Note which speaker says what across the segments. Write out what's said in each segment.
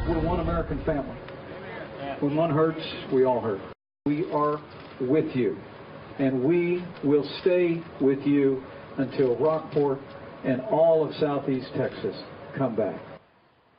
Speaker 1: We're one American family. When one hurts, we all hurt. We are with you, and we will stay with you until Rockport and all of Southeast Texas come back.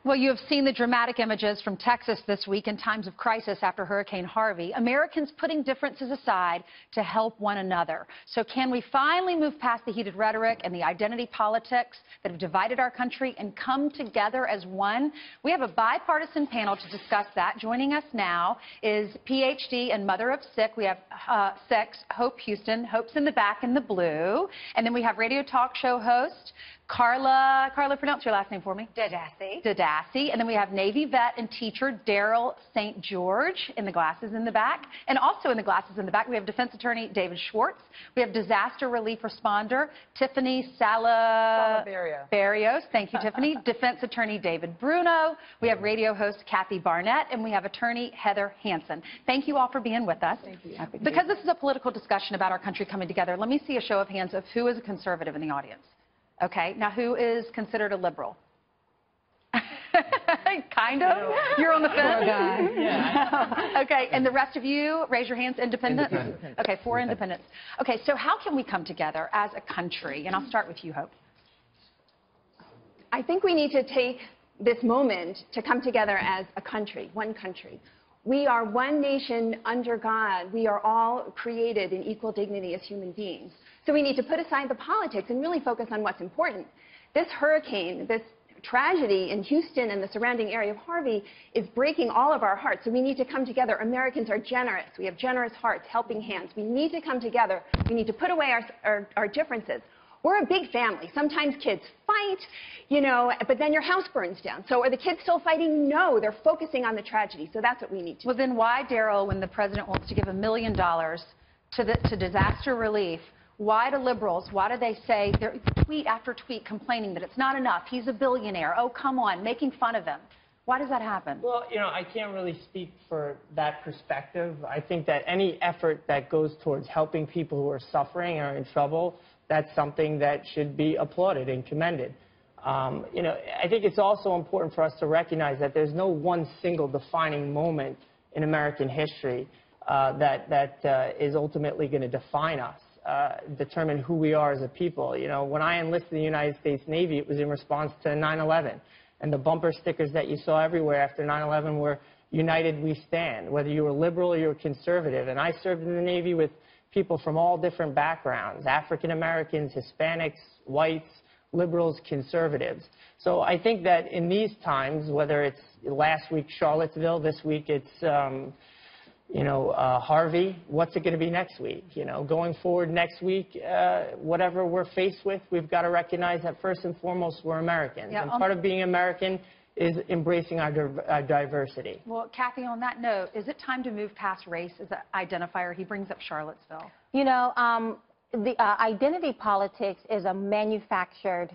Speaker 2: Well, you have seen the dramatic images from Texas this week in times of crisis after Hurricane Harvey. Americans putting differences aside to help one another. So can we finally move past the heated rhetoric and the identity politics that have divided our country and come together as one? We have a bipartisan panel to discuss that. Joining us now is PhD and mother of six. We have Hope Houston. Hope's in the back in the blue. And then we have radio talk show host Carla, pronounce your last name for me. Daddassy. And then we have Navy vet and teacher Daryl St. George in the glasses in the back. And also in the glasses in the back, we have defense attorney David Schwartz. We have disaster relief responder Tiffany Barrios. Thank you, Tiffany. Defense attorney David Bruno. We have radio host Kathy Barnett. And we have attorney Heather Hansen. Thank you all for being with us.
Speaker 3: Thank you.
Speaker 2: Because this is a political discussion about our country coming together, let me see a show of hands of who is a conservative in the audience. Okay, now who is considered a liberal? Kind of? You're on the fence?
Speaker 3: Yeah.
Speaker 2: Okay, and the rest of you, raise your hands, independents? Okay, 4 independents. Okay, so how can we come together as a country? And I'll start with you, Hope.
Speaker 3: I think we need to take this moment to come together as a country, one country. We are one nation under God. We are all created in equal dignity as human beings. So we need to put aside the politics and really focus on what's important. This hurricane, this tragedy in Houston and the surrounding area of Harvey is breaking all of our hearts. So we need to come together. Americans are generous. We have generous hearts, helping hands. We need to come together. We need to put away our differences. We're a big family. Sometimes kids fight, you know, but then your house burns down. So are the kids still fighting? No, they're focusing on the tragedy. So that's what we need to do.
Speaker 2: Well, then why, Daryl, when the president wants to give $1 million to disaster relief, why do liberals, why do they say, they're tweet after tweet complaining that it's not enough, he's a billionaire, oh, come on, making fun of him? Why does that happen?
Speaker 4: Well, you know, I can't really speak for that perspective. I think that any effort that goes towards helping people who are suffering or in trouble, that's something that should be applauded and commended. You know, I think it's also important for us to recognize that there's no one single defining moment in American history that is ultimately going to define us. Determine who we are as a people. You know, when I enlisted in the United States Navy, it was in response to 9/11. And the bumper stickers that you saw everywhere after 9/11 were United We Stand, whether you were liberal or you were conservative. And I served in the Navy with people from all different backgrounds, African Americans, Hispanics, whites, liberals, conservatives. So I think that in these times, whether it's last week Charlottesville, this week it's you know, Harvey, what's it going to be next week? You know, going forward next week, whatever we're faced with, we've got to recognize that first and foremost, we're Americans.
Speaker 2: Yeah,
Speaker 4: and part of being American is embracing our diversity.
Speaker 2: Well, Kathy, on that note, is it time to move past race as an identifier? He brings up Charlottesville.
Speaker 5: You know, the identity politics is a manufactured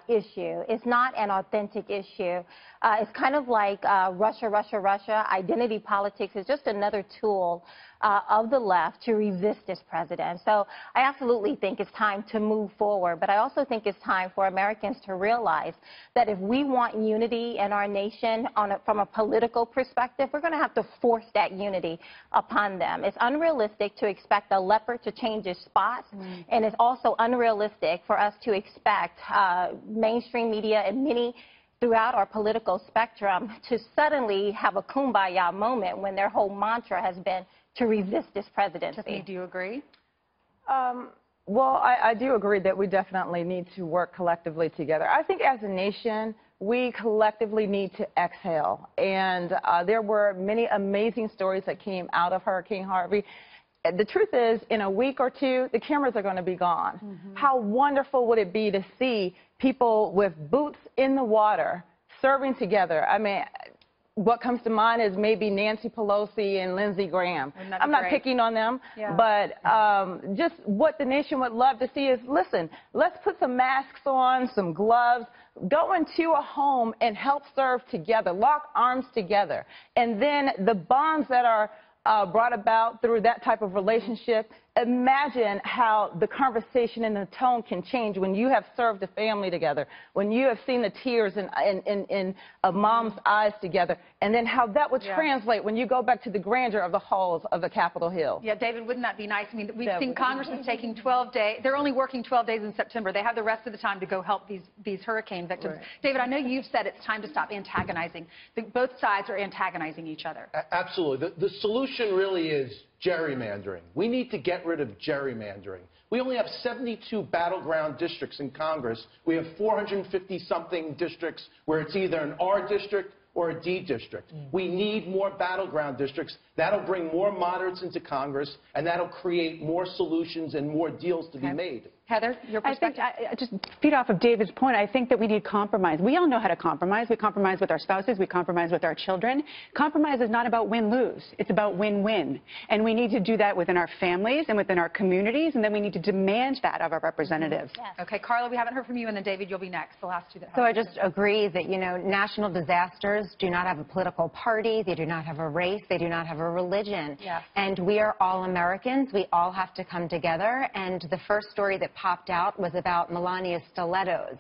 Speaker 5: issue. It's not an authentic issue. It's kind of like Russia. Identity politics is just another tool of the left to resist this president. So I absolutely think it's time to move forward. But I also think it's time for Americans to realize that if we want unity in our nation from a political perspective, we're going to have to force that unity upon them. It's unrealistic to expect a leopard to change its spots. And it's also unrealistic for us to expect mainstream media and many throughout our political spectrum to suddenly have a kumbaya moment when their whole mantra has been to resist this presidency.
Speaker 2: Tiffany, do you agree?
Speaker 6: Well, I do agree that we definitely need to work collectively together. I think as a nation, we collectively need to exhale. And there were many amazing stories that came out of Hurricane Harvey. The truth is, in a week or two, the cameras are going to be gone. How wonderful would it be to see people with boots in the water serving together? I mean, what comes to mind is maybe Nancy Pelosi and Lindsey Graham. I'm not picking on them, but just what the nation would love to see is, listen, let's put some masks on, some gloves, go into a home and help serve together, lock arms together. And then the bonds that are brought about through that type of relationship imagine how the conversation and the tone can change when you have served a family together, when you have seen the tears in a mom's eyes together, and then how that would translate when you go back to the grandeur of the halls of the Capitol Hill.
Speaker 2: Yeah, David, wouldn't that be nice? I mean, we've seen Congress is taking 12 days. They're only working 12 days in September. They have the rest of the time to go help these hurricane victims.
Speaker 7: Right.
Speaker 2: David, I know you've said it's time to stop antagonizing. Both sides are antagonizing each other.
Speaker 7: Absolutely. The solution really is gerrymandering. We need to get rid of gerrymandering. We only have 72 battleground districts in Congress. We have 450-something districts where it's either an R district or a D district. We need more battleground districts. That'll bring more moderates into Congress, and that'll create more solutions and more deals to be made.
Speaker 2: Heather, your perspective?
Speaker 8: I think, just feed off of David's point, I think that we need compromise. We all know how to compromise. We compromise with our spouses. We compromise with our children. Compromise is not about win-lose. It's about win-win. And we need to do that within our families and within our communities, and then we need to demand that of our representatives.
Speaker 2: Yes. Okay, Carla, we haven't heard from you, and then David, you'll be next. The last two that
Speaker 9: So I just agree that, you know, national disasters do not have a political party. They do not have a race. They do not have a religion.
Speaker 2: Yes.
Speaker 9: And we are all Americans. We all have to come together. And the first story that popped out was about Melania's stilettos.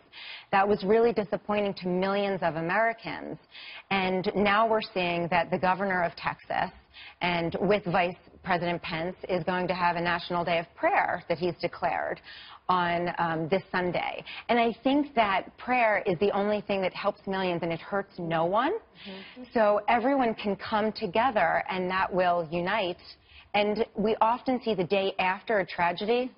Speaker 9: That was really disappointing to millions of Americans. And now we're seeing that the governor of Texas, and with Vice President Pence, is going to have a national day of prayer that he's declared on this Sunday. And I think that prayer is the only thing that helps millions, and it hurts no one. So everyone can come together, and that will unite. And we often see the day after a tragedy,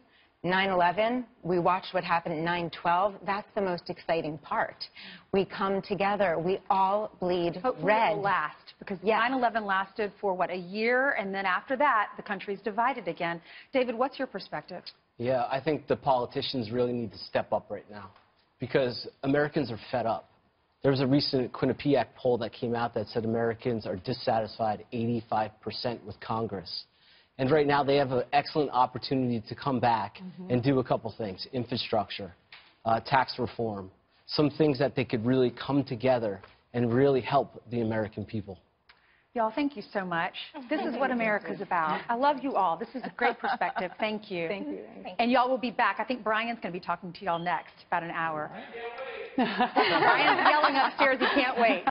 Speaker 9: 9/11, we watched what happened at 9/12. That's the most exciting part. We come together. We all bleed
Speaker 2: Hopefully
Speaker 9: red.
Speaker 2: it will last, because
Speaker 9: Yeah.
Speaker 2: 9/11 lasted for, what, a year? And then after that, the country's divided again. David, what's your perspective?
Speaker 10: Yeah, I think the politicians really need to step up right now because Americans are fed up. There was a recent Quinnipiac poll that came out that said Americans are dissatisfied 85% with Congress. And right now they have an excellent opportunity to come back and do a couple things: infrastructure, tax reform, some things that they could really come together and really help the American people.
Speaker 2: Y'all, thank you so much. This is what America's about. I love you all. This is a great perspective. Thank you.
Speaker 6: Thank you.
Speaker 2: And y'all will be back. I think Brian's going to be talking to y'all next, about an hour. Brian's yelling upstairs. He can't wait.